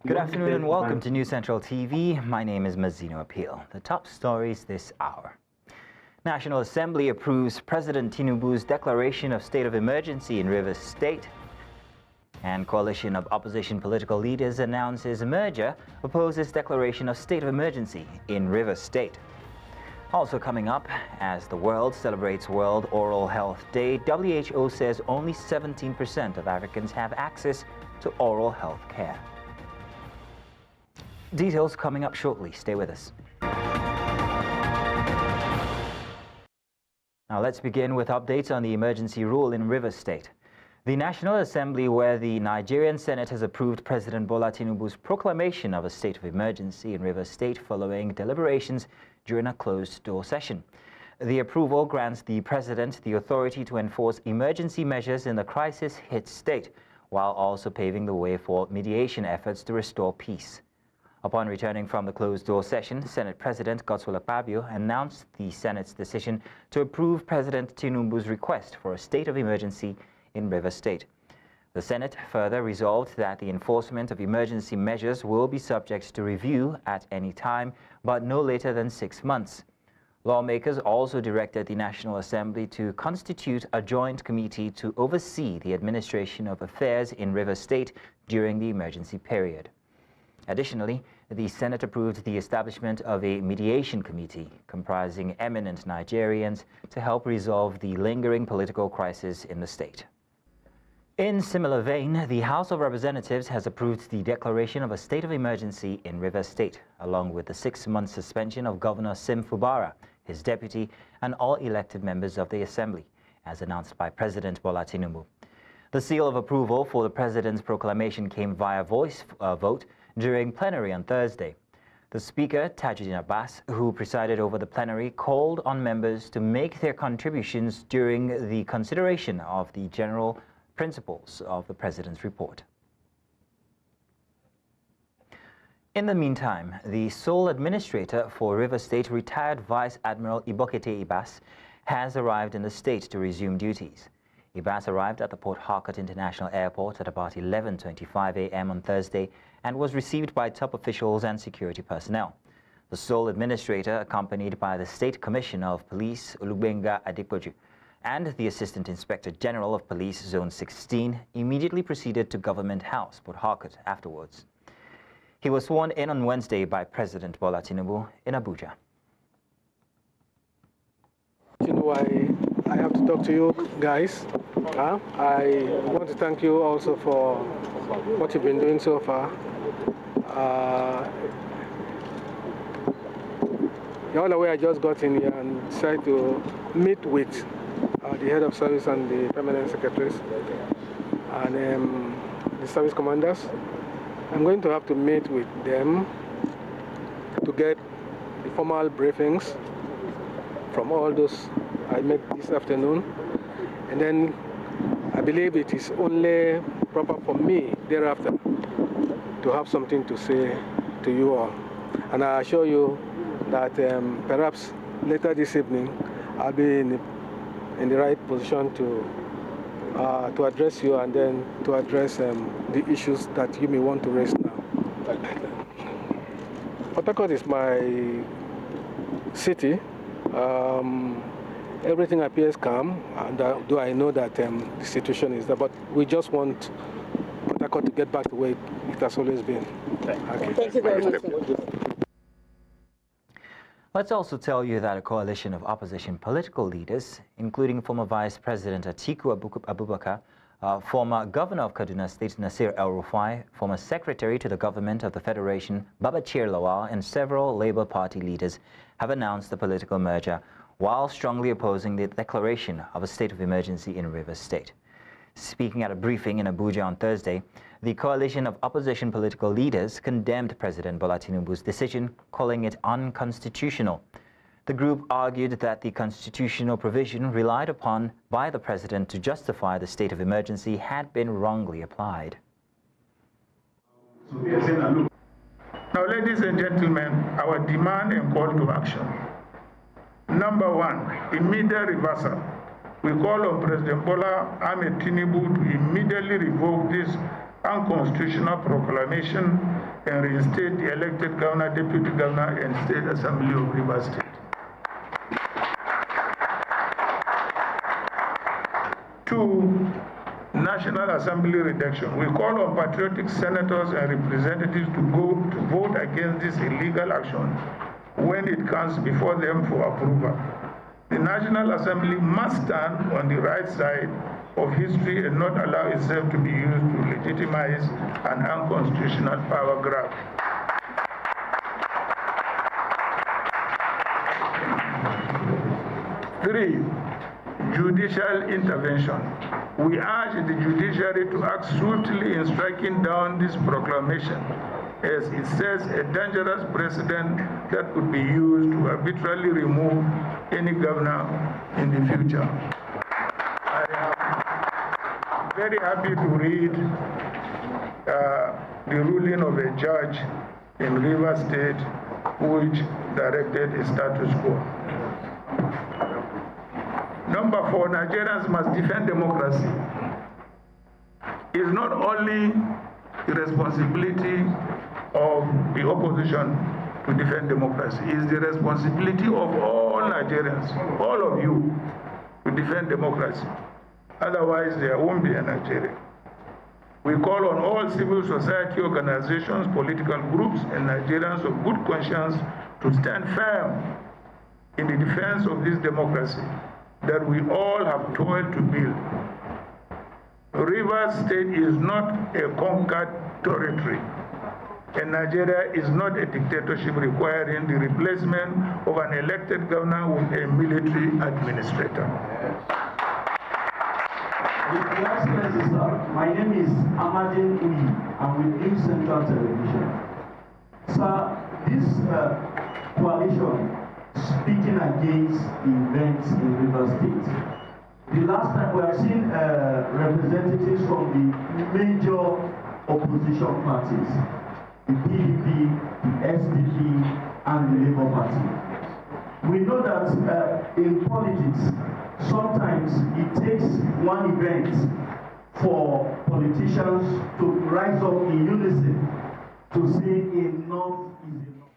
Good afternoon and welcome to News Central TV. My name is Mazino Appeal. The top stories this hour. National Assembly approves President Tinubu's declaration of state of emergency in Rivers State. And coalition of opposition political leaders announces merger opposes declaration of state of emergency in Rivers State. Also coming up, as the world celebrates World Oral Health Day, WHO says only 17% of Africans have access to oral health care. Details coming up shortly. Stay with us. Now let's begin with updates on the emergency rule in Rivers State. The National Assembly, where the Nigerian Senate has approved President Bola Tinubu's proclamation of a state of emergency in Rivers State following deliberations during a closed-door session. The approval grants the president the authority to enforce emergency measures in the crisis-hit state, while also paving the way for mediation efforts to restore peace. Upon returning from the closed-door session, Senate President Godswill Akpabio announced the Senate's decision to approve President Tinubu's request for a state of emergency in Rivers State. The Senate further resolved that the enforcement of emergency measures will be subject to review at any time, but no later than 6 months. Lawmakers also directed the National Assembly to constitute a joint committee to oversee the administration of affairs in Rivers State during the emergency period. Additionally, the Senate approved the establishment of a mediation committee comprising eminent Nigerians to help resolve the lingering political crisis in the state. In similar vein, the House of Representatives has approved the declaration of a state of emergency in Rivers State, along with the 6-month suspension of Governor Sim Fubara, his deputy, and all elected members of the Assembly, as announced by President Bola Tinubu. The seal of approval for the President's proclamation came via voice vote during plenary on Thursday. The Speaker, Tajuddin Abbas, who presided over the plenary, called on members to make their contributions during the consideration of the general principles of the President's report. In the meantime, the sole administrator for Rivers State, retired Vice Admiral Ibokete Ibas, has arrived in the state to resume duties. Ibas arrived at the Port Harcourt International Airport at about 11:25 a.m. on Thursday and was received by top officials and security personnel. The sole administrator, accompanied by the State Commissioner of Police, Olugbenga Adepoju, and the Assistant Inspector General of Police Zone 16, immediately proceeded to Government House, Port Harcourt, afterwards. He was sworn in on Wednesday by President Bola Tinubu in Abuja. You know, I have to talk to you guys. I want to thank you also for what you've been doing so far. You're all aware I just got in here and decided to meet with the head of service and the permanent secretaries and the service commanders. I'm going to have to meet with them to get the formal briefings from all those I met this afternoon. And then I believe it is only proper for me thereafter to have something to say to you all. And I assure you that perhaps later this evening I'll be in the right position to address you and then to address the issues that you may want to raise now. Port Harcourt is my city. Everything appears calm, and though I know that the situation is there, but we just want Port Harcourt to get back to where it has always been. Okay. Thank you very much. Let's also tell you that a coalition of opposition political leaders, including former Vice President Atiku Abubakar, former Governor of Kaduna State Nasir El-Rufai, former Secretary to the Government of the Federation Babachir Lawal, and several Labour Party leaders have announced the political merger while strongly opposing the declaration of a state of emergency in Rivers State. Speaking at a briefing in Abuja on Thursday, the coalition of opposition political leaders condemned President Bola Tinubu's decision, calling it unconstitutional. The group argued that the constitutional provision relied upon by the president to justify the state of emergency had been wrongly applied. Now, ladies and gentlemen, our demand and call to action. Number one, immediate reversal. We call on President Bola Ahmed Tinubu to immediately revoke this unconstitutional proclamation and reinstate the elected governor, deputy governor, and state assembly of Rivers State. 2, National Assembly reduction. We call on patriotic senators and representatives to vote against this illegal action when it comes before them for approval. The National Assembly must stand on the right side of history and not allow itself to be used to legitimize an unconstitutional power grab. Three, judicial intervention. We urge the judiciary to act swiftly in striking down this proclamation, as it sets a dangerous precedent that could be used to arbitrarily remove any governor in the future. I am very happy to read the ruling of a judge in Rivers State which directed a status quo. Number 4, Nigerians must defend democracy. It's not only the responsibility of the opposition to defend democracy. It's the responsibility of all Nigerians, all of you, to defend democracy. Otherwise, there won't be a Nigeria. We call on all civil society organizations, political groups, and Nigerians of good conscience to stand firm in the defense of this democracy that we all have toiled to build. Rivers State is not a conquered territory, and Nigeria is not a dictatorship requiring the replacement of an elected governor with a military administrator. Your Excellency, sir, my name is Amadin Uyi. I'm with News Central Television. Sir, this coalition speaking against the events in Rivers State. The last time we have seen representatives from the major opposition parties, the PDP, the SDP, and the Labour Party. We know that in politics, sometimes it takes one event for politicians to rise up in unison to say enough is enough.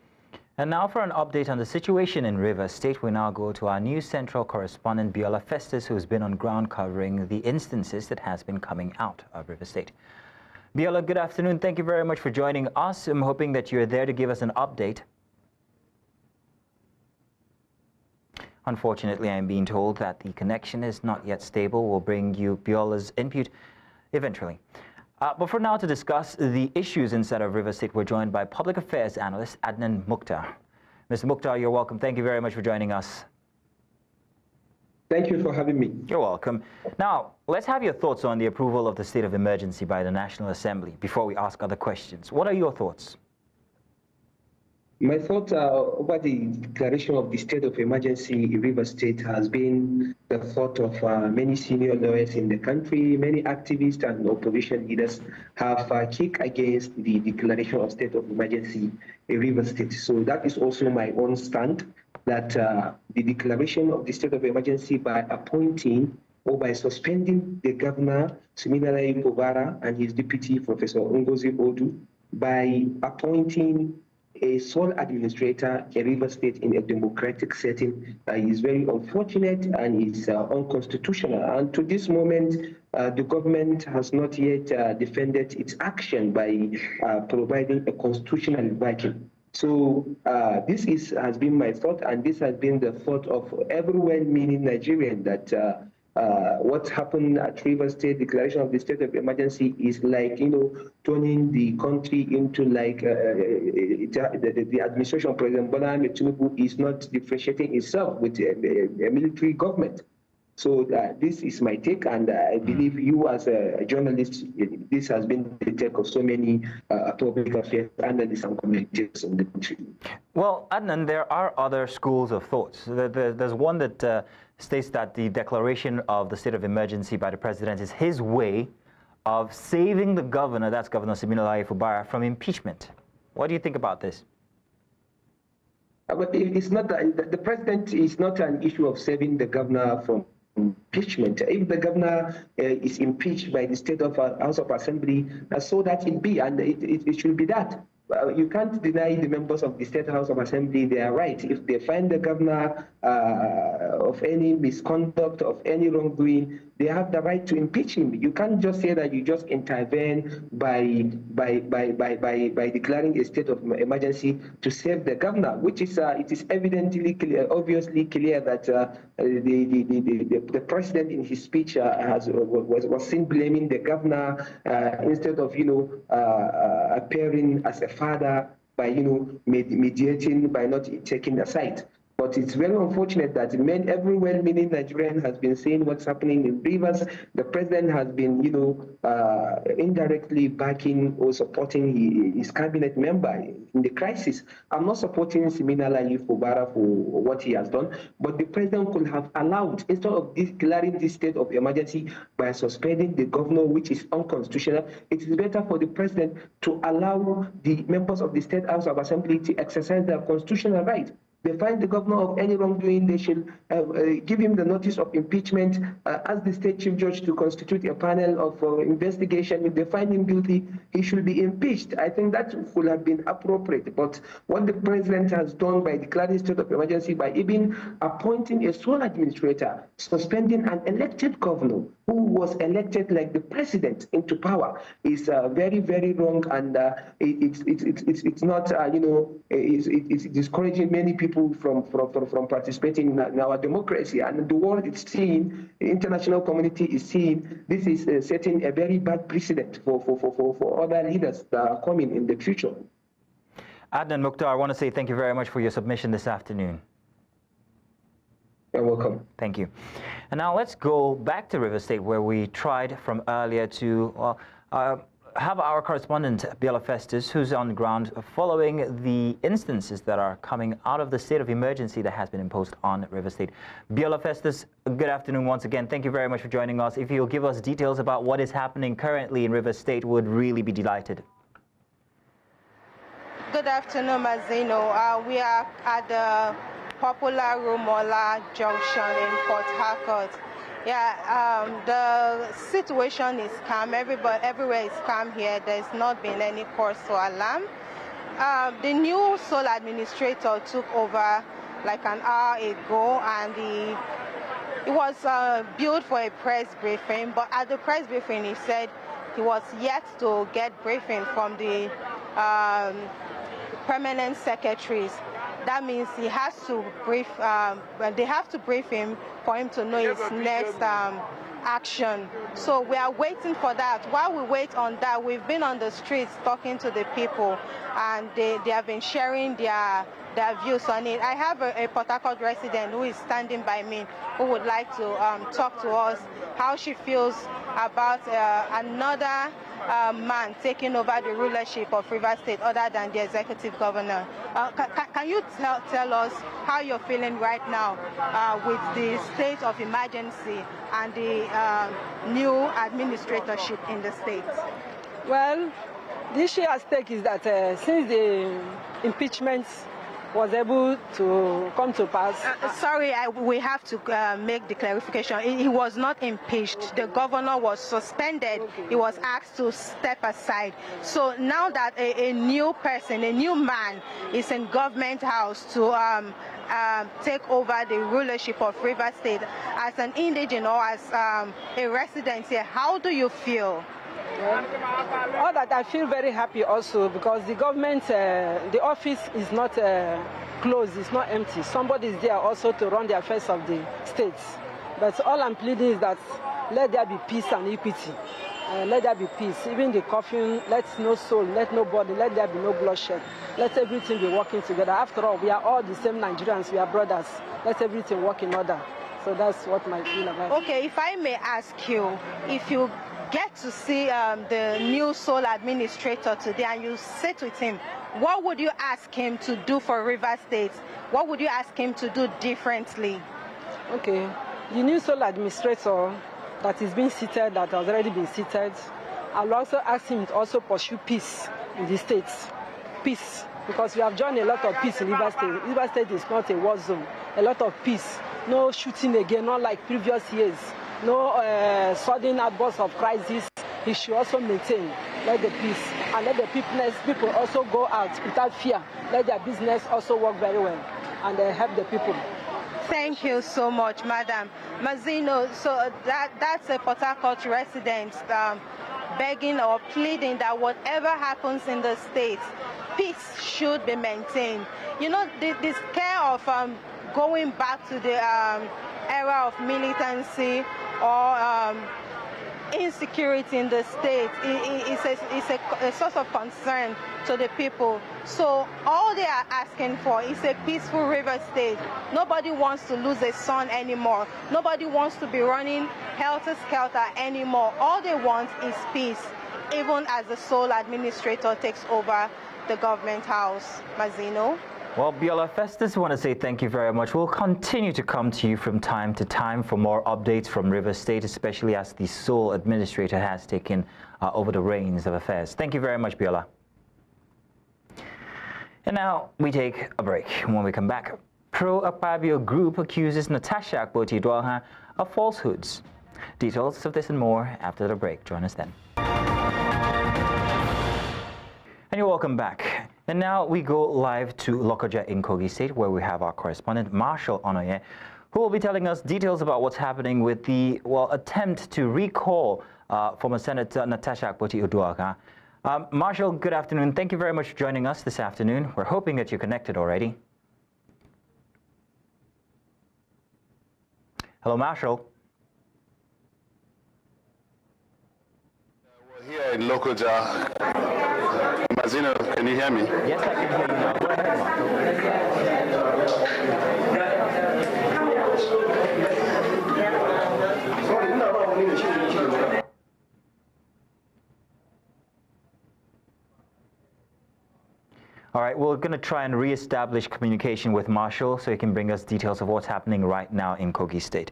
And now for an update on the situation in Rivers State, we now go to our News Central correspondent Biola Festus, who's been on ground covering the instances that has been coming out of Rivers State. Biola, good afternoon. Thank you very much for joining us. I'm hoping that you're there to give us an update. Unfortunately, I'm being told that the connection is not yet stable. We'll bring you Biola's input eventually. But for now, to discuss the issues inside of Rivers State, we're joined by public affairs analyst Adnan Mukhtar. Mr. Mukhtar, you're welcome. Thank you very much for joining us. Thank you for having me. You're welcome. Now, let's have your thoughts on the approval of the state of emergency by the National Assembly before we ask other questions. What are your thoughts? My thoughts over the declaration of the state of emergency in Rivers State has been the thought of many senior lawyers in the country. Many activists and opposition leaders have kicked against the declaration of state of emergency in Rivers State. So that is also my own stand, that the declaration of the state of emergency by appointing or by suspending the governor, Siminalayi Povara, and his deputy, Professor Ngozi Odu, by appointing a sole administrator in Rivers State in a democratic setting is very unfortunate and is unconstitutional. And to this moment, the government has not yet defended its action by providing a constitutional backing. So this has been my thought, and this has been the thought of every well-meaning Nigerian, that what happened at Rivers State, declaration of the state of emergency, is like, turning the country into like the administration of President Bola Ahmed Tinubu is not differentiating itself with a military government. So this is my take, and I believe you as a journalist, this has been the take of so many public affairs analysts and commentators in the country. Well, Adnan, there are other schools of thought. There's one that states that the declaration of the state of emergency by the president is his way of saving the governor, that's Governor Siminalayi Fubara, from impeachment. What do you think about this? But it's not the president is not an issue of saving the governor from impeachment. If the governor is impeached by the State of House of Assembly, so that it be, and it should be that. You can't deny the members of the State House of Assembly their right. If they find the governor of any misconduct, of any wrongdoing, they have the right to impeach him. You can't just say that you just intervene by declaring a state of emergency to save the governor, which is it is evidently clear, obviously clear that the president in his speech was seen blaming the governor instead of appearing as a father by mediating, by not taking a side. But it's very unfortunate that every well-meaning Nigerian has been seeing what's happening in Rivers. The president has been, indirectly backing or supporting his cabinet member in the crisis. I'm not supporting Siminala Yufubara for what he has done, but the president could have allowed, instead of declaring this state of emergency by suspending the governor, which is unconstitutional, it is better for the president to allow the members of the State House of Assembly to exercise their constitutional right. They find the governor of any wrongdoing, they should give him the notice of impeachment, ask the state chief judge to constitute a panel of investigation. If they find him guilty, he should be impeached. I think that would have been appropriate. But what the president has done by declaring state of emergency, by even appointing a sole administrator, suspending an elected governor who was elected like the president into power, is very, very wrong, and it's not, it's discouraging many people from participating in our democracy. And the world is seeing, the international community is seeing, this is setting a very bad precedent for other leaders that are coming in the future. Adnan Mukhtar, I want to say thank you very much for your submission this afternoon. You're welcome. Thank you. And now let's go back to River State, where we tried from earlier to have our correspondent, Biola Festus, who's on the ground following the instances that are coming out of the state of emergency that has been imposed on River State. Biola Festus, good afternoon once again. Thank you very much for joining us. If you'll give us details about what is happening currently in River State, would really be delighted. Good afternoon, Mazino. We are at the popular Rumola Junction in Port Harcourt. Yeah, the situation is calm. Everywhere is calm here. There's not been any cause for alarm. The new sole administrator took over like an hour ago, and it was billed for a press briefing. But at the press briefing, he said he was yet to get briefing from the permanent secretaries. That means he has to brief, they have to brief him for him to know his next action. So we are waiting for that. While we wait on that, we've been on the streets talking to the people, and they have been sharing their views on it. I have a Port Harcourt resident who is standing by me, who would like to talk to us how she feels about another man taking over the rulership of River State other than the executive governor. Can you tell us how you're feeling right now with the state of emergency and the new administratorship in the state? Well, the issue at stake is that since the impeachment was able to come to pass. Sorry, we have to make the clarification. He was not impeached. The governor was suspended. Okay. He was asked to step aside. So now that a new person, a new man is in government house to take over the rulership of River State, as an indigent or as a resident here, how do you feel? All that I feel very happy also, because the government, the office is not closed, it's not empty. Somebody is there also to run the affairs of the states. But all I'm pleading is that let there be peace and equity. Let there be peace. Even the coffin, let no soul, let nobody, let there be no bloodshed. Let everything be working together. After all, we are all the same Nigerians, we are brothers. Let everything work in order. So that's what I feel about. Okay, if I may ask you, if you get to see the new sole administrator today and you sit with him, what would you ask him to do for River State? What would you ask him to do differently? Okay, the new sole administrator that is being seated, that has already been seated, I'll also ask him to also pursue peace in the states. Peace, because we have done a lot of peace in River State. River State is not a war zone. A lot of peace no shooting again, not like previous years. No sudden outbursts of crisis. He should also maintain, let the peace, and let the people also go out without fear. Let their business also work very well, and help the people. Thank you so much, Madam. Mazino, so that's a Port Harcourt resident begging or pleading that whatever happens in the state, peace should be maintained. You know, this care of going back to the era of militancy or insecurity in the state is a source of concern to the people. So all they are asking for is a peaceful river state. Nobody wants to lose a son anymore. Nobody wants to be running helter-skelter anymore. All they want is peace, even as the sole administrator takes over the government house. Mazino? Well, Biola Festus, I want to say thank you very much. We'll continue to come to you from time to time for more updates from River State, especially as the sole administrator has taken over the reins of affairs. Thank you very much, Biola. And now we take a break. When we come back, Pro-Akpabio group accuses Natasha Akpoti-Aduaghan of falsehoods. Details of this and more after the break. Join us then. And you're welcome back. And now we go live to Lokoja in Kogi State, where we have our correspondent, Marshall Onoye, who will be telling us details about what's happening with the, attempt to recall former Senator Natasha Akpoti-Aduaghan. Marshall, good afternoon. Thank you very much for joining us this afternoon. We're hoping that you're connected already. Hello, Marshall. We're here in Lokoja. Mazino, can you hear me? Yes, I can hear you now. Go ahead, Marshall. All right, we're going to try and re-establish communication with Marshall so he can bring us details of what's happening right now in Kogi State.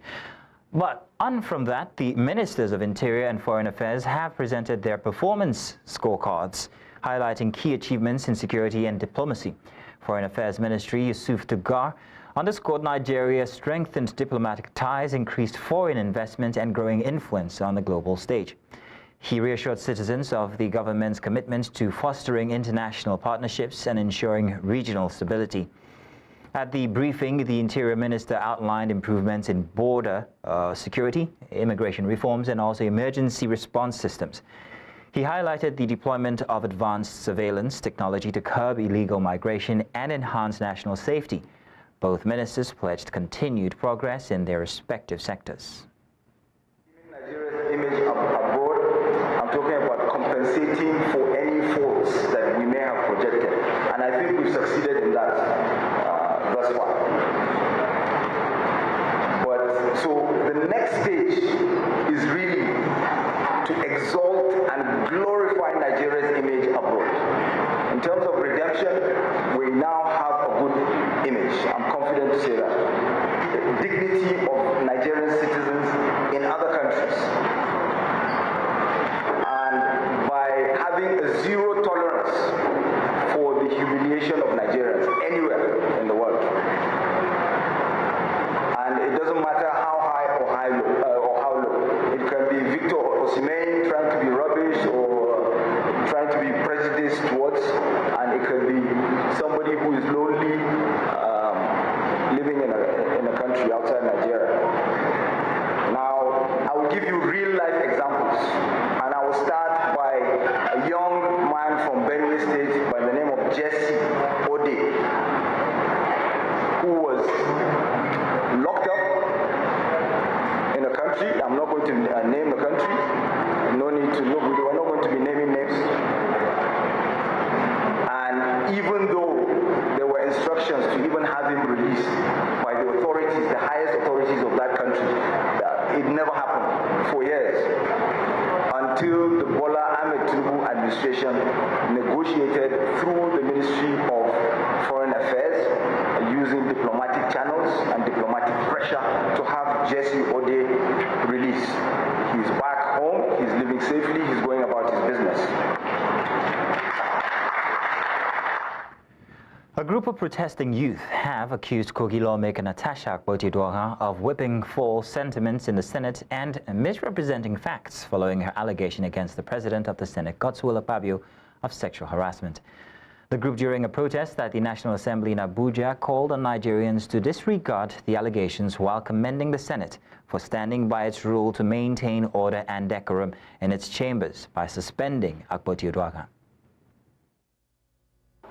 But on from that, the Ministers of Interior and Foreign Affairs have presented their performance scorecards, highlighting key achievements in security and diplomacy. Foreign Affairs Ministry Yusuf Tugar underscored Nigeria's strengthened diplomatic ties, increased foreign investment, and growing influence on the global stage. He reassured citizens of the government's commitment to fostering international partnerships and ensuring regional stability. At the briefing, the Interior Minister outlined improvements in border security, immigration reforms, and also emergency response systems. He highlighted the deployment of advanced surveillance technology to curb illegal migration and enhance national safety. Both ministers pledged continued progress in their respective sectors. Nigeria's image abroad, I'm talking about compensating for any faults that we may have projected. And I think we've succeeded in that thus far. But so the next stage is really to exalt and glorify Nigeria's image abroad. In terms of redemption, we now have a good image. I'm confident to say that. The dignity of Nigerian citizens in other countries. And by having a zero tolerance for the humiliation of Nigerians anywhere in the world. And it doesn't matter how high or how low. It can be Victor Osimhen trying to be rubbish or trying to be prejudiced towards, and it can be somebody who is lonely, living in a country outside Nigeria. Now, I will give you real life examples, and I will start by a young man from Benue State by the name of Jesse Ode, who was locked up in a country. I'm not going to name the country. No need to know. We are not going to be naming names. And even though there were instructions to even have him released by the authorities, the highest authorities of that country, it never happened for years until the Bola Ahmed Tinubu administration negotiated through the Ministry of Foreign Affairs using diplomatic channels and diplomatic pressure to have Jesse Ode released. He's back home, he's living safely, he's going about his business. A group of protesting youth have accused Kogi lawmaker Natasha Akpoti-Aduaghan of whipping false sentiments in the Senate and misrepresenting facts following her allegation against the President of the Senate, Godswill Akpabio, of sexual harassment. The group, during a protest at the National Assembly in Abuja, called on Nigerians to disregard the allegations while commending the Senate for standing by its rule to maintain order and decorum in its chambers by suspending Akpoti-Aduaghan.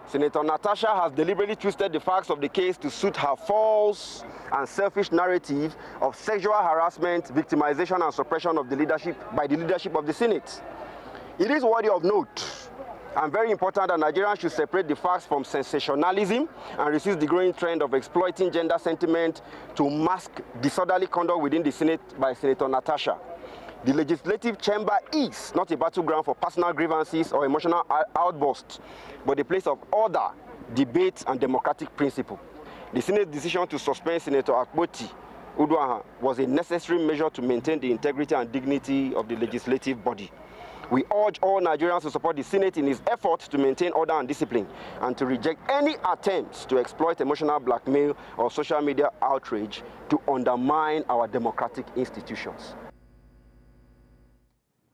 Senator Natasha has deliberately twisted the facts of the case to suit her false and selfish narrative of sexual harassment, victimization, and suppression of the leadership by the leadership of the Senate. It is worthy of note and very important that Nigerians should separate the facts from sensationalism and resist the growing trend of exploiting gender sentiment to mask disorderly conduct within the Senate by Senator Natasha. The legislative chamber is not a battleground for personal grievances or emotional outbursts, but a place of order, debate, and democratic principle. The Senate's decision to suspend Senator Akpoti-Aduaghan was a necessary measure to maintain the integrity and dignity of the legislative body. We urge all Nigerians to support the Senate in its efforts to maintain order and discipline and to reject any attempts to exploit emotional blackmail or social media outrage to undermine our democratic institutions.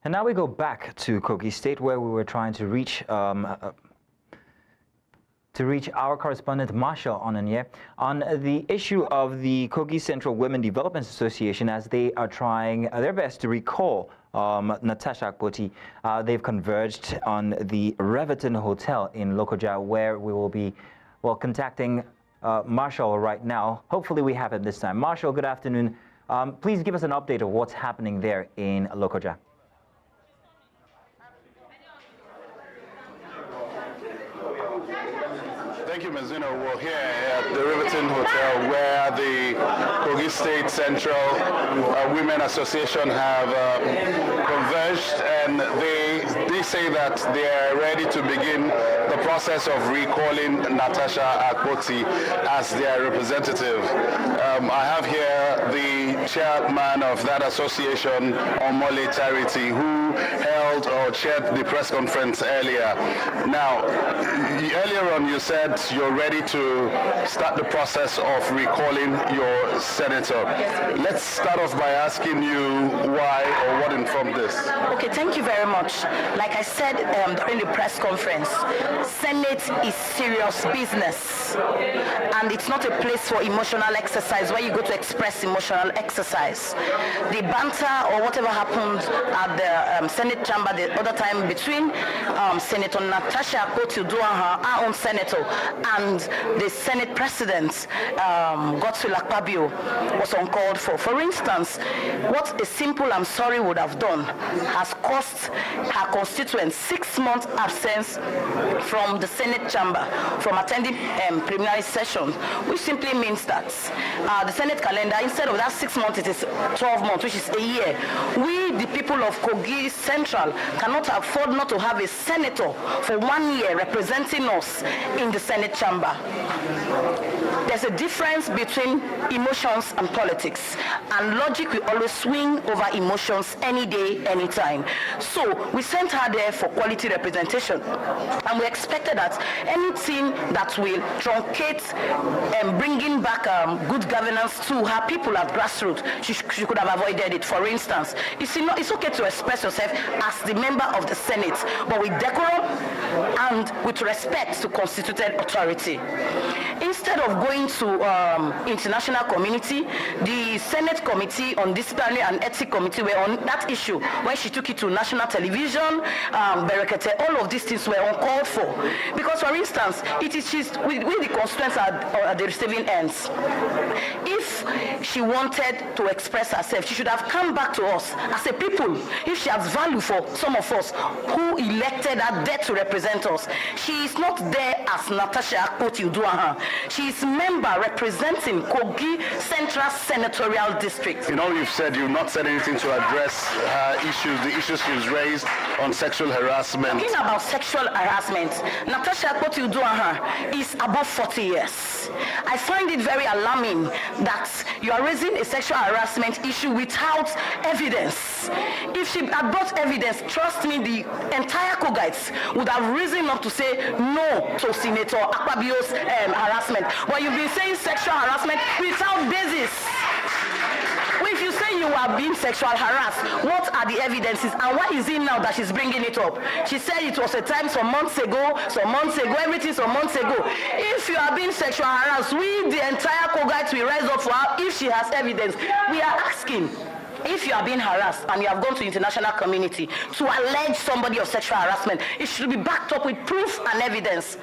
And now we go back to Kogi State, where we were trying to reach our correspondent Marshall Onanye on the issue of the Kogi Central Women Development Association, as they are trying their best to recall Natasha Akpoti. They've converged on the Reverton Hotel in Lokoja, where we will be, contacting Marshall right now. Hopefully we have it this time. Marshall, good afternoon. Please give us an update of what's happening there in Lokoja. Thank you, Mazino. We're here at the Riverton Hotel, where the Kogi State Central Women Association have converged, and they say that they are ready to begin the process of recalling Natasha Akpoti as their representative. I have here the chairman of that association, Omole Charity, who held or chaired the press conference earlier. Now, earlier on you said you're ready to start the process of recalling your senator. Let's start off by asking you why or what informed this. Okay, thank you very much. Like I said during the press conference, Senate is serious business, and it's not a place for emotional exercise where you go to express emotional exercise. The banter or whatever happened at the Senate chamber the other time between Senator Natasha Akpoti-Aduaghan, our own senator, and the Senate President, Godswill Akpabio, was uncalled for. For instance, what a simple "I'm sorry" would have done has cost her constituents 6 months absence from the Senate chamber, from attending preliminary sessions, which simply means that the Senate calendar, instead of that 6 months, it is 12 months, which is a year. We, the people of Kogi Central, cannot afford not to have a senator for 1 year representing us in the Senate chamber. There's a difference between emotions and politics, and logic will always swing over emotions any day, anytime. So we sent her there for quality representation, and we expected that anything that will truncate and bringing back good governance to her people at grassroots, she could have avoided it. For instance, it's okay to express yourself as the member of the Senate, but with decorum and with respect to constituted authority. Instead of going to international community, the Senate Committee on Disciplinary and Ethics Committee were on that issue when she took it to national television, Berekete, all of these things were uncalled for. Because, for instance, we the constituents are the receiving ends. If she wanted to express herself, she should have come back to us as a people. If she has value for some of us who elected her there to represent us, she is not there as Natasha Akpoti-Aduaghan. She is member member representing Kogi Central Senatorial District. You know, you've not said anything to address the issues she's raised on sexual harassment. Talking about sexual harassment, Natasha Akpoti-Uduaghan is above 40 years. I find it very alarming that you are raising a sexual harassment issue without evidence. If she had brought evidence, trust me, the entire Kogites would have risen up to say no to Senator Akpabio's harassment. But you've been saying sexual harassment without basis. Well, if you say you are being sexual harassed, what are the evidences and why is it now that she's bringing it up? She said it was a time some months ago, everything some months ago. If you are being sexual harassed, we, the entire Kogites, will rise up for her if she has evidence. We are asking, if you are being harassed and you have gone to international community to allege somebody of sexual harassment, it should be backed up with proof and evidence.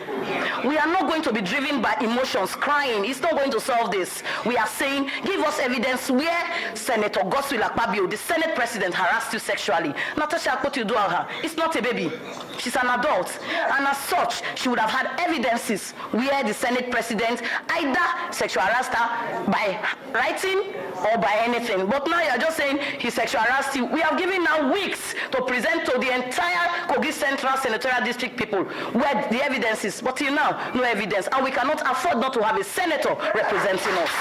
We are not going to be driven by emotions, crying. It's not going to solve this. We are saying, give us evidence where Senator Godswill Akpabio, the Senate President, harassed you sexually. Natasha Akpoti-Uduaghan is not a baby. She's an adult. And as such, she would have had evidences where the Senate President either sexual harassed her by writing or by anything. But now you're just saying he sexual harassed you. We have given now weeks to present to the entire Kogi Central Senatorial District people where the evidence is. But till now, no evidence. And we cannot afford not to have a senator representing us.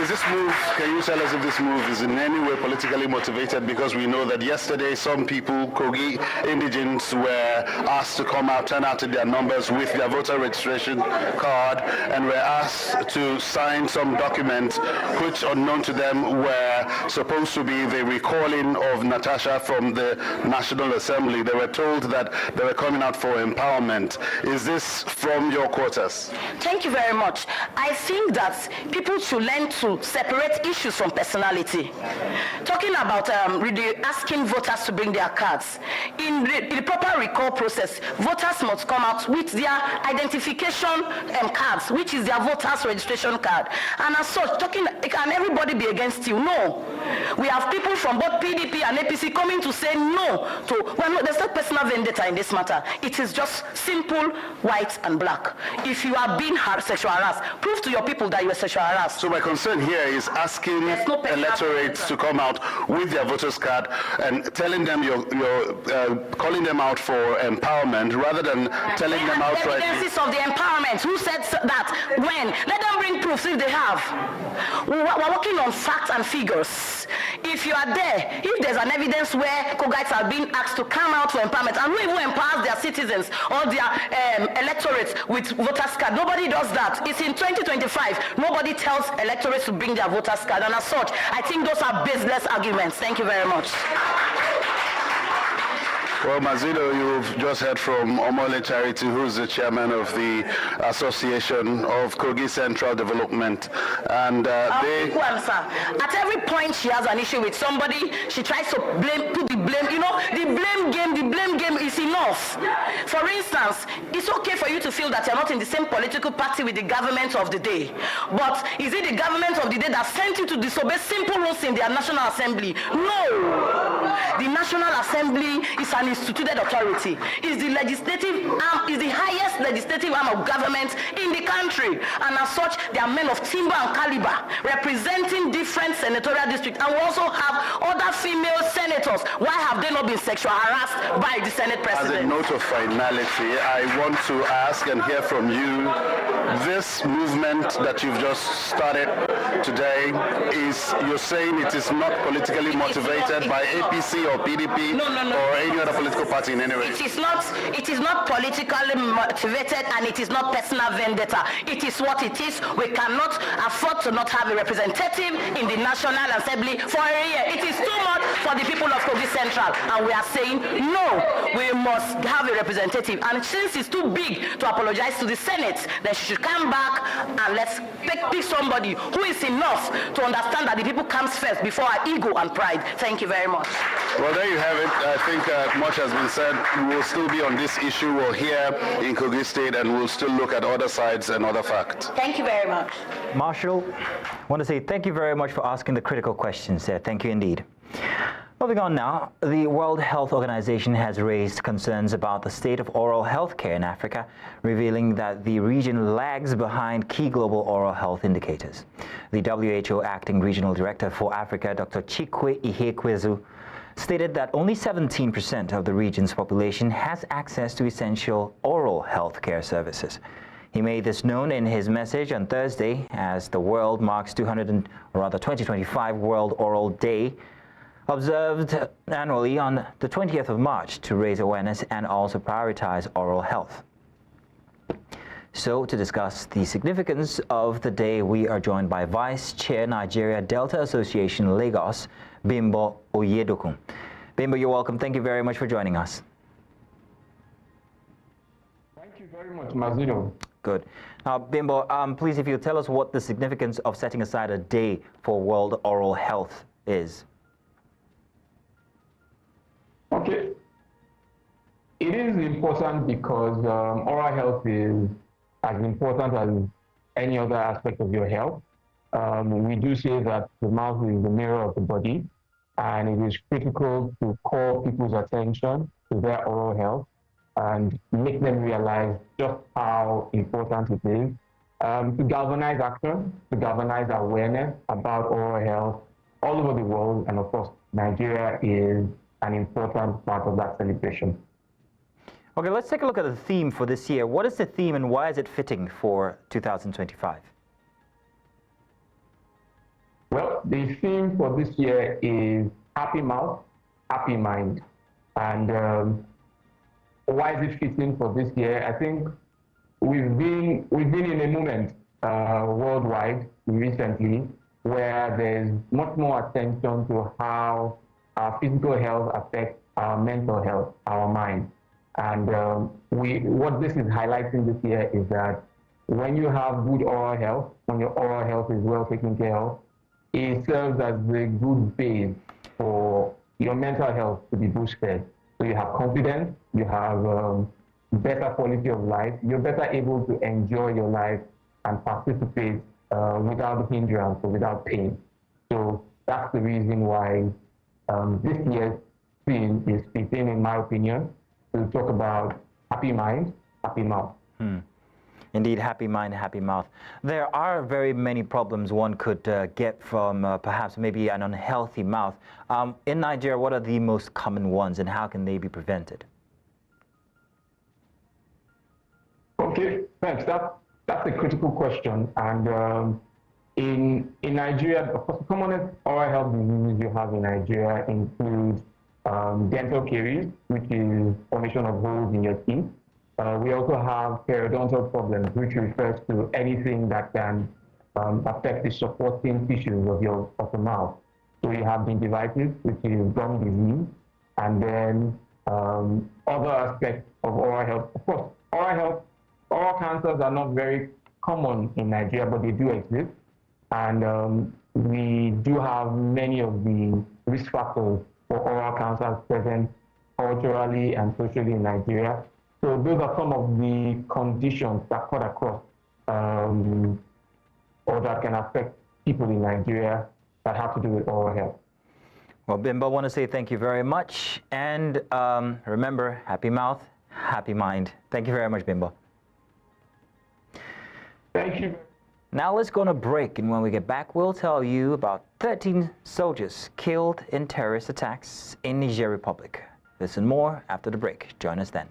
Is this move, can you tell us if this move is in any way politically motivated? Because we know that yesterday some people, Kogi indigents, were asked to come out, turn out in their numbers with their voter registration card, and were asked to sign some documents which, unknown to them, were supposed to be the recalling of Natasha from the National Assembly. They were told that they were coming out for empowerment. Is this from your quarters? Thank you very much. I think that people should learn to separate issues from personality. Talking about asking voters to bring their cards. In the proper recall process, voters must come out with their identification cards, which is their voters registration card. And as such, can everybody be against you? No. We have people from both PDP and APC coming to say no to, well, no, there's no personal vendetta in this matter. It is just simple white and black. If you are being sexual harassed, prove to your people that you are sexual harassed. So my concern here is asking electorates to come out with their voters card and telling them you're calling them out for empowerment rather than telling them outright. Evidences of the empowerment. Who said that? When? Let them bring proofs if they have. We're working on facts and figures. If you are there, if there's an evidence where Kogites are being asked to come out for empowerment, and who even empowers their citizens or their electorates with voters card, nobody does that. It's in 2025. Nobody tells electorates to bring their voters card, and as such, I think those are baseless arguments. Thank you very much. Well, Mazido, you've just heard from Omole Charity, who's the chairman of the Association of Kogi Central Development. And at every point she has an issue with somebody, she tries to put the blame. You know, the blame game is enough. For instance, it's okay for you to feel that you're not in the same political party with the government of the day. But is it the government of the day that sent you to disobey simple rules in their National Assembly? No. The National Assembly is an instituted authority. Is the legislative arm, is the highest legislative arm of government in the country. And as such, they are men of timber and caliber, representing different senatorial districts. And we also have other female senators. Why have they not been sexual harassed by the Senate President? As a note of finality, I want to ask and hear from you, this movement that you've just started today, you're saying it is not politically motivated by APC or PDP or any other political party in any way? It is not politically motivated, and it is not personal vendetta. It is what it is. We cannot afford to not have a representative in the National Assembly for a year. It is too much for the people of Kogi Central, and we are saying no, we must have a representative. And since it's too big to apologize to the Senate, then she should come back and let's pick somebody who is enough to understand that the people comes first before our ego and pride. Thank you very much. Well, there you have it. I think much has been said. We'll still be on this issue. We're here in Kogi State, and we'll still look at other sides and other facts. Thank you very much. Marshall, I want to say thank you very much for asking the critical questions there. Thank you indeed. Moving on now, the World Health Organization has raised concerns about the state of oral health care in Africa, revealing that the region lags behind key global oral health indicators. The WHO Acting Regional Director for Africa, Dr. Chikwe Ihekwezu, stated that only 17% of the region's population has access to essential oral health care services. He made this known in his message on Thursday as the world marks 2025 World Oral Day, observed annually on the 20th of March to raise awareness and also prioritize oral health. So to discuss the significance of the day, we are joined by Vice Chair, Nigeria Delta Association, Lagos, Bimbo Oyedokun. Bimbo, you're welcome. Thank you very much for joining us. Thank you very much, Mazino. Good. Now, Bimbo, please, if you tell us what the significance of setting aside a day for World Oral Health is. Okay. It is important because oral health is as important as any other aspect of your health. We do say that the mouth is the mirror of the body, and it is critical to call people's attention to their oral health and make them realize just how important it is to galvanize action, to galvanize awareness about oral health all over the world. And of course, Nigeria is an important part of that celebration. Okay, let's take a look at the theme for this year. What is the theme and why is it fitting for 2025? Well, the theme for this year is Happy Mouth, Happy Mind. And why is it fitting for this year? I think we've been in a moment worldwide recently where there's much more attention to how our physical health affects our mental health, our mind. And what this is highlighting this year is that when you have good oral health, when your oral health is well taken care of, it serves as the good base for your mental health to be boosted. So you have confidence, you have better quality of life, you're better able to enjoy your life and participate without hindrance or without pain. So that's the reason why this year's theme is fitting, in my opinion, to talk about happy mind, happy mouth. Indeed, happy mind, happy mouth. There are very many problems one could get from perhaps maybe an unhealthy mouth. In Nigeria, what are the most common ones and how can they be prevented? Okay, thanks. That's a critical question. And in Nigeria, of course, the commonest oral health diseases you have in Nigeria include dental caries, which is formation of holes in your teeth. We also have periodontal problems, which refers to anything that can affect the supporting tissues of the mouth. So you have gingivitis, which is gum disease, and then other aspects of oral health. Of course, oral cancers are not very common in Nigeria, but they do exist. And we do have many of the risk factors for oral cancers present culturally and socially in Nigeria. So those are some of the conditions that cut across or that can affect people in Nigeria that have to do with oral health. Well, Bimbo, I want to say thank you very much. And remember, happy mouth, happy mind. Thank you very much, Bimbo. Thank you. Now let's go on a break, and when we get back, we'll tell you about 13 soldiers killed in terrorist attacks in Niger Republic. This and more after the break. Join us then.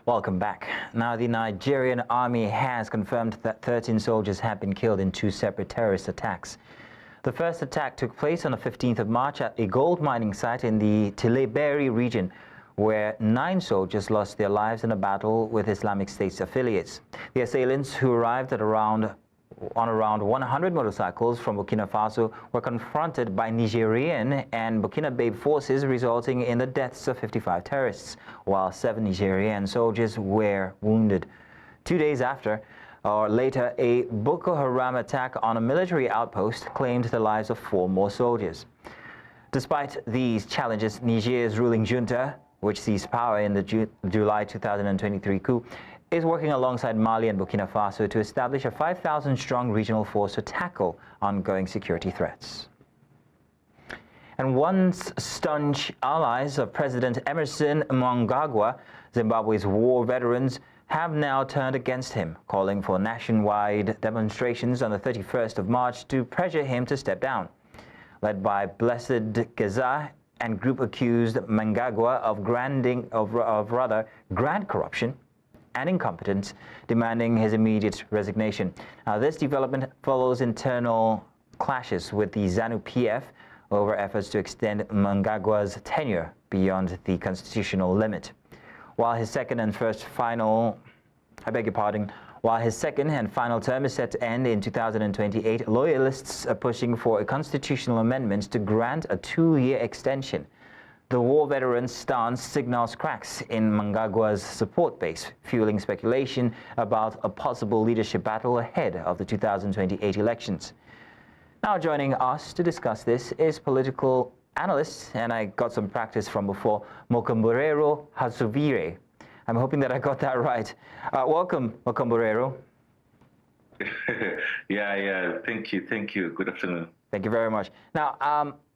Welcome back. Now, the Nigerian army has confirmed that 13 soldiers have been killed in 2 separate terrorist attacks. The first attack took place on the 15th of March at a gold mining site in the Tileberi region, where 9 soldiers lost their lives in a battle with Islamic State's affiliates. The assailants, who arrived at around 100 motorcycles from Burkina Faso, were confronted by Nigerian and Burkinabe forces, resulting in the deaths of 55 terrorists, while 7 Nigerian soldiers were wounded. 2 days later, a Boko Haram attack on a military outpost claimed the lives of 4 more soldiers. Despite these challenges, Niger's ruling junta, which seized power in the July 2023 coup, is working alongside Mali and Burkina Faso to establish a 5,000-strong regional force to tackle ongoing security threats. And once staunch allies of President Emerson Mnangagwa, Zimbabwe's war veterans, have now turned against him, calling for nationwide demonstrations on the 31st of March to pressure him to step down. Led by Blessed Geza and group accused Mnangagwa of grand corruption and incompetence, demanding his immediate resignation. Now, this development follows internal clashes with the ZANU-PF over efforts to extend Mnangagwa's tenure beyond the constitutional limit. While his second and final term is set to end in 2028, loyalists are pushing for a constitutional amendment to grant a 2-year extension. The war veteran's stance signals cracks in Mnangagwa's support base, fueling speculation about a possible leadership battle ahead of the 2028 elections. Now joining us to discuss this is political analyst, and I got some practice from before, Mokomborero Hasuvire. I'm hoping that I got that right. Welcome, Mokomborero. Yeah. Thank you. Good afternoon. Thank you very much. Now,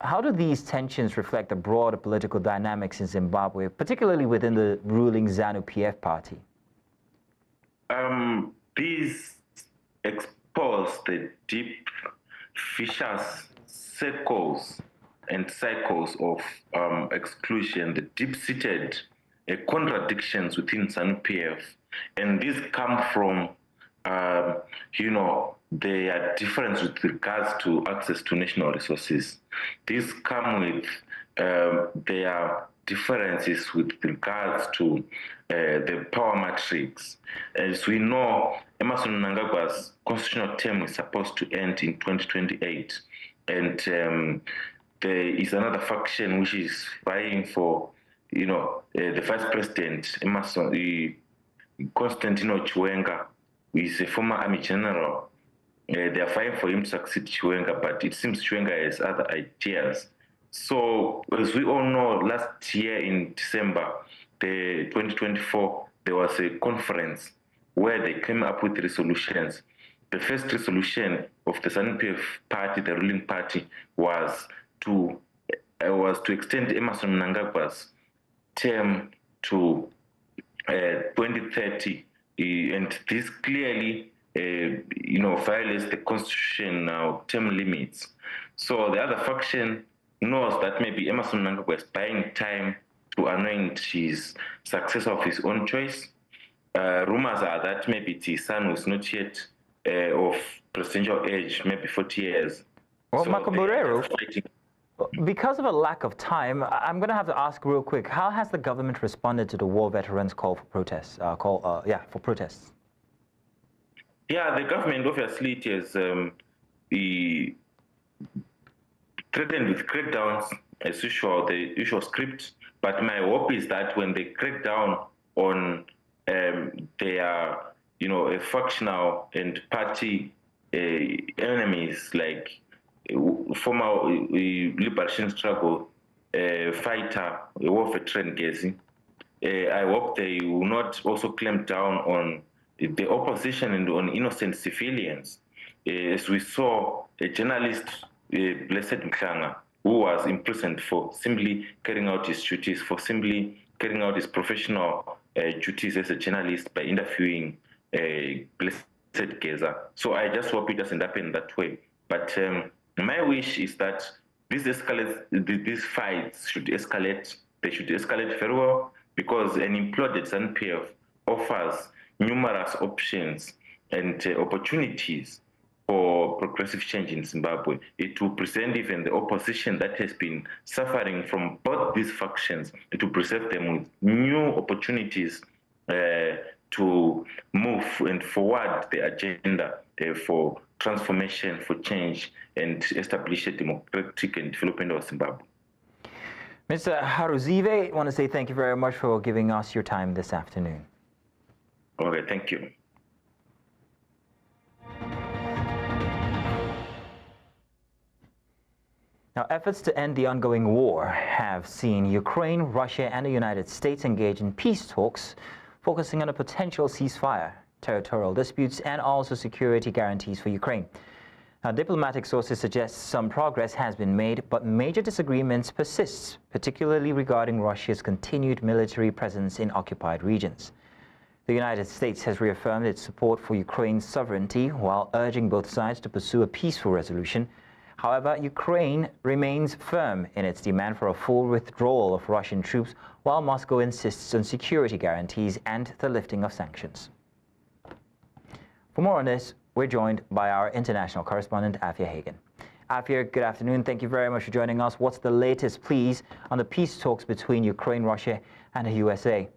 how do these tensions reflect the broader political dynamics in Zimbabwe, particularly within the ruling ZANU-PF party? These expose the deep, vicious circles and cycles of exclusion, the deep-seated contradictions within ZANU-PF, and these come from their difference with regards to access to national resources. These come with their differences with regards to the power matrix. As we know, Emerson Mnangagwa's constitutional term is supposed to end in 2028, and there is another faction which is vying for, the vice president, Emerson, Constantino Chiwenga, who is a former army general. They are fighting for him to succeed Chiwenga, but it seems Chiwenga has other ideas. So, as we all know, last year in December, 2024, there was a conference where they came up with resolutions. The first resolution of the ZANU-PF party, the ruling party, was to extend Emerson Mnangagwa's term to 2030, and this clearly violates the constitutional term limits. So the other faction knows that maybe Emerson Mnangagwa is buying time to anoint his successor of his own choice. Rumors are that maybe it's his son who's not yet of presidential age, maybe 40 years. Well, so Mokomborero, because of a lack of time, I'm going to have to ask real quick, how has the government responded to the war veterans' call for protests? For protests. Yeah, the government obviously it has threatened with crackdowns as usual, the usual script. But my hope is that when they crack down on their, factional and party enemies like former liberation struggle fighter, war veteran Gezi, I hope they will not also clamp down on the opposition and on innocent civilians. As we saw a journalist, Blessed Mklanga, who was imprisoned for simply carrying out his duties, for simply carrying out his professional duties as a journalist by interviewing Blessed Geza. So I just hope it doesn't happen that way. But my wish is that these fights should escalate. They should escalate very well, because an imploded ZANU-PF offers numerous options and opportunities for progressive change in Zimbabwe. It will present even the opposition that has been suffering from both these factions, it will present them with new opportunities to move and forward the agenda for transformation, for change, and establish a democratic and development of Zimbabwe. Mr. Haruzive, I want to say thank you very much for giving us your time this afternoon. Okay, thank you. Now, efforts to end the ongoing war have seen Ukraine, Russia, and the United States engage in peace talks, focusing on a potential ceasefire, territorial disputes, and also security guarantees for Ukraine. Now, diplomatic sources suggest some progress has been made, but major disagreements persist, particularly regarding Russia's continued military presence in occupied regions. The United States has reaffirmed its support for Ukraine's sovereignty while urging both sides to pursue a peaceful resolution. However, Ukraine remains firm in its demand for a full withdrawal of Russian troops, while Moscow insists on security guarantees and the lifting of sanctions. For more on this, we're joined by our international correspondent, Afua Hagan. Afua, good afternoon. Thank you very much for joining us. What's the latest, please, on the peace talks between Ukraine, Russia, and the USA?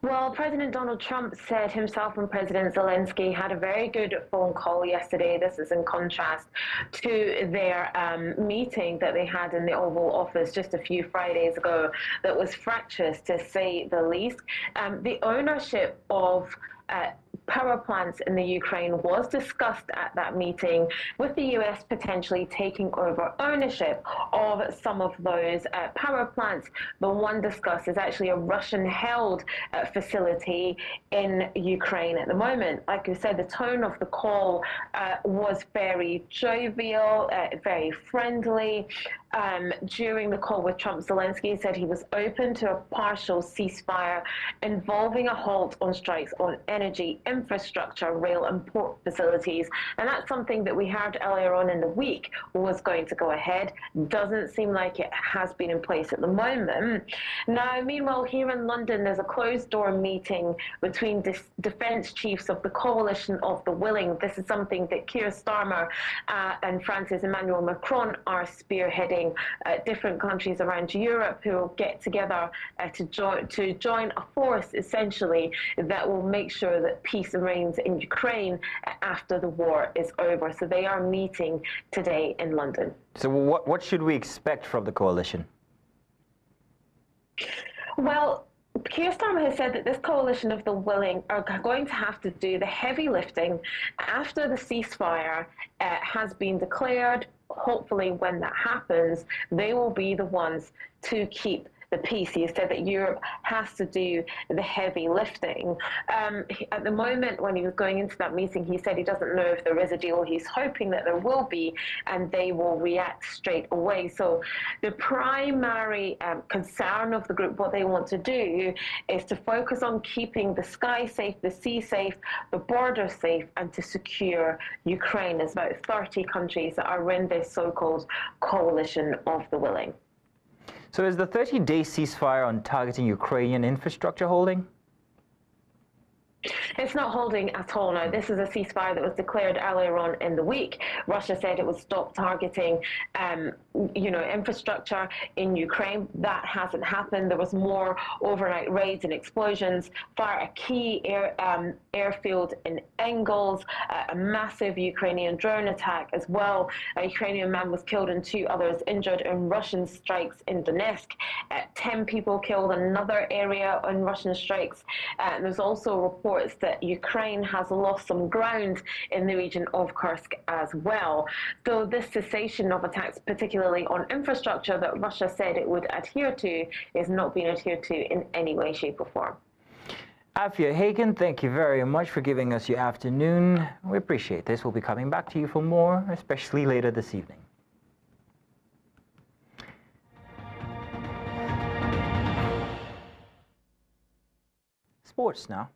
Well, President Donald Trump said himself and President Zelensky had a very good phone call yesterday. This is in contrast to their meeting that they had in the Oval Office just a few Fridays ago that was fractious, to say the least. The ownership of power plants in the Ukraine was discussed at that meeting, with the US potentially taking over ownership of some of those power plants. The one discussed is actually a Russian-held facility in Ukraine at the moment. Like you said, the tone of the call was very jovial, very friendly. During the call with Trump, Zelensky said he was open to a partial ceasefire involving a halt on strikes on energy infrastructure, rail and port facilities. And that's something that we heard earlier on in the week was going to go ahead. Doesn't seem like it has been in place at the moment. Now, meanwhile, here in London, there's a closed-door meeting between defence chiefs of the Coalition of the Willing. This is something that Keir Starmer and France's Emmanuel Macron are spearheading. Different countries around Europe who will get together to join a force, essentially, that will make sure that peace reigns in Ukraine after the war is over. So they are meeting today in London. So what should we expect from the coalition? Well, Keir Starmer has said that this coalition of the willing are going to have to do the heavy lifting after the ceasefire has been declared. Hopefully, when that happens, they will be the ones to keep the peace. He said that Europe has to do the heavy lifting. At the moment, when he was going into that meeting, he said he doesn't know if there is a deal. He's hoping that there will be, and they will react straight away. So the primary concern of the group, what they want to do, is to focus on keeping the sky safe, the sea safe, the border safe, and to secure Ukraine. There's about 30 countries that are in this so-called coalition of the willing. So is the 30-day ceasefire on targeting Ukrainian infrastructure holding? It's not holding at all now. This is a ceasefire that was declared earlier on in the week. Russia said it would stop targeting, infrastructure in Ukraine. That hasn't happened. There was more overnight raids and explosions. Fire a key airfield in Engels, a massive Ukrainian drone attack as well. A Ukrainian man was killed and 2 others injured in Russian strikes in Donetsk. 10 people killed in another area on Russian strikes. And there's also reports that Ukraine has lost some ground in the region of Kursk as well. So this cessation of attacks, particularly on infrastructure that Russia said it would adhere to, is not being adhered to in any way, shape or form. Afua Hagan, thank you very much for giving us your afternoon. We appreciate this. We'll be coming back to you for more, especially later this evening. Sports now.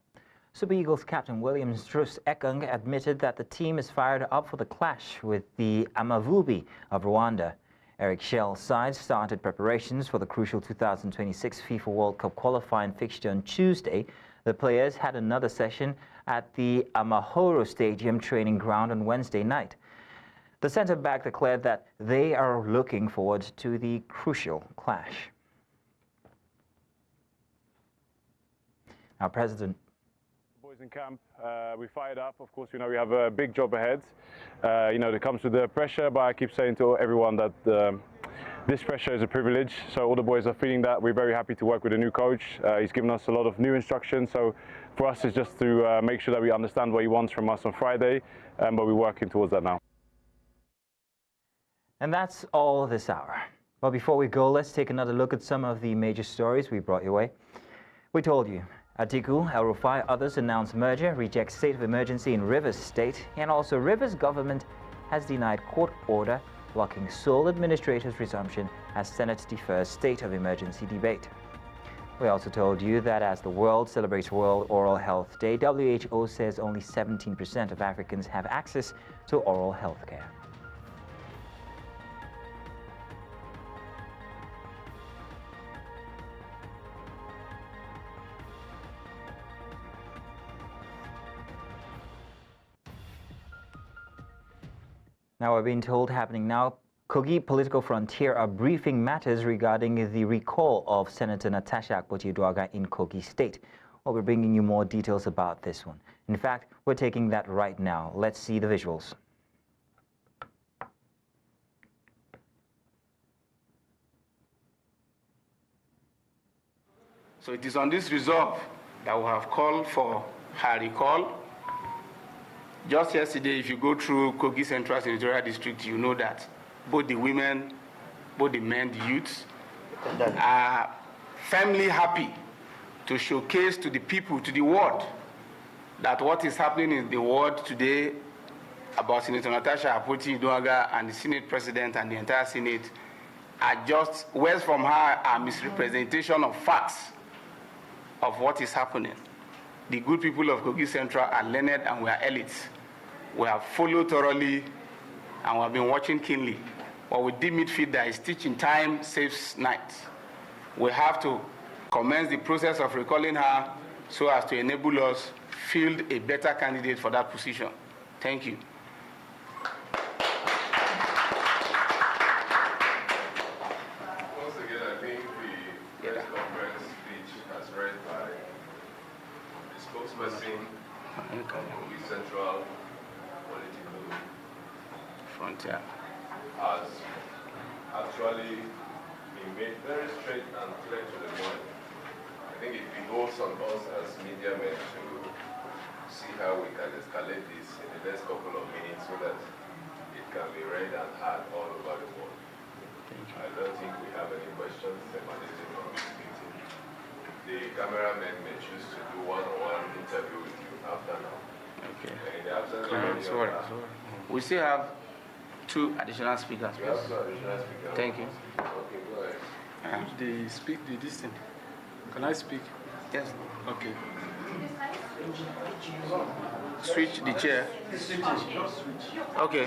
Super Eagles captain Williams Drus Ekong admitted that the team is fired up for the clash with the Amavubi of Rwanda. Eric Schell's side started preparations for the crucial 2026 FIFA World Cup qualifying fixture on Tuesday. The players had another session at the Amahoro Stadium training ground on Wednesday night. The centre-back declared that they are looking forward to the crucial clash. Now, President in camp, we fired up. Of course, we have a big job ahead. It comes with the pressure, but I keep saying to everyone that this pressure is a privilege. So all the boys are feeling that. We're very happy to work with a new coach. He's given us a lot of new instructions. So for us, it's just to make sure that we understand what he wants from us on Friday, but we're working towards that now. And that's all this hour. But before we go, let's take another look at some of the major stories we brought your way. We told you, Atiku, El-Rufai, others announced merger, rejects state of emergency in Rivers State, and also Rivers government has denied court order blocking sole administrator's resumption as Senate defers state of emergency debate. We also told you that as the world celebrates World Oral Health Day, WHO says only 17% of Africans have access to oral health care. Now we're being told happening now, Kogi Political Frontier are briefing matters regarding the recall of Senator Natasha Akpoti-Uduaghan in Kogi State. Well, we're bringing you more details about this one. In fact, we're taking that right now. Let's see the visuals. So it is on this resolve that we have called for her recall. Just yesterday, if you go through Kogi Central Territorial District, you know that both the women, both the men, the youths are firmly happy to showcase to the people, to the world, that what is happening in the world today about Senator Natasha Akpoti-Uduaghan and the Senate President and the entire Senate are just words from her are misrepresentation of facts of what is happening. The good people of Kogi Central are learned and we are elites. We have followed thoroughly and we have been watching keenly. But we deem it fit that is teaching time saves night. We have to commence the process of recalling her so as to enable us field a better candidate for that position. Thank you. Once again, I think the press conference speech as read by the spokesperson of Kogi Central Political Frontier has actually been made very straight and clear to the point. I think it behoves on us as media men to see how we can escalate this in the next couple of minutes so that it can be read and heard all over the world. I don't think we have any questions emanating from this meeting. The cameramen may choose to do one-on-one interview with you after now. Okay. And in the absence of any Sorry. We still have two additional speakers. We have two additional speakers. Thank you. Okay, go ahead. They speak the distance. Can I speak? Yes. Okay. Switch the chair. Okay. Okay.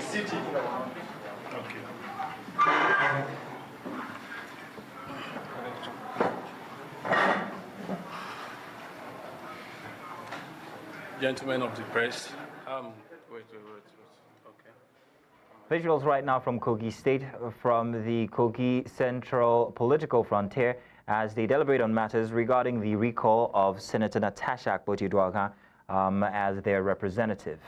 Gentlemen of the press. Wait. Okay. Visuals right now from Kogi State, from the Kogi Central Political Frontier, as they deliberate on matters regarding the recall of Senator Natasha Akpoti-Uduaghan as their representative.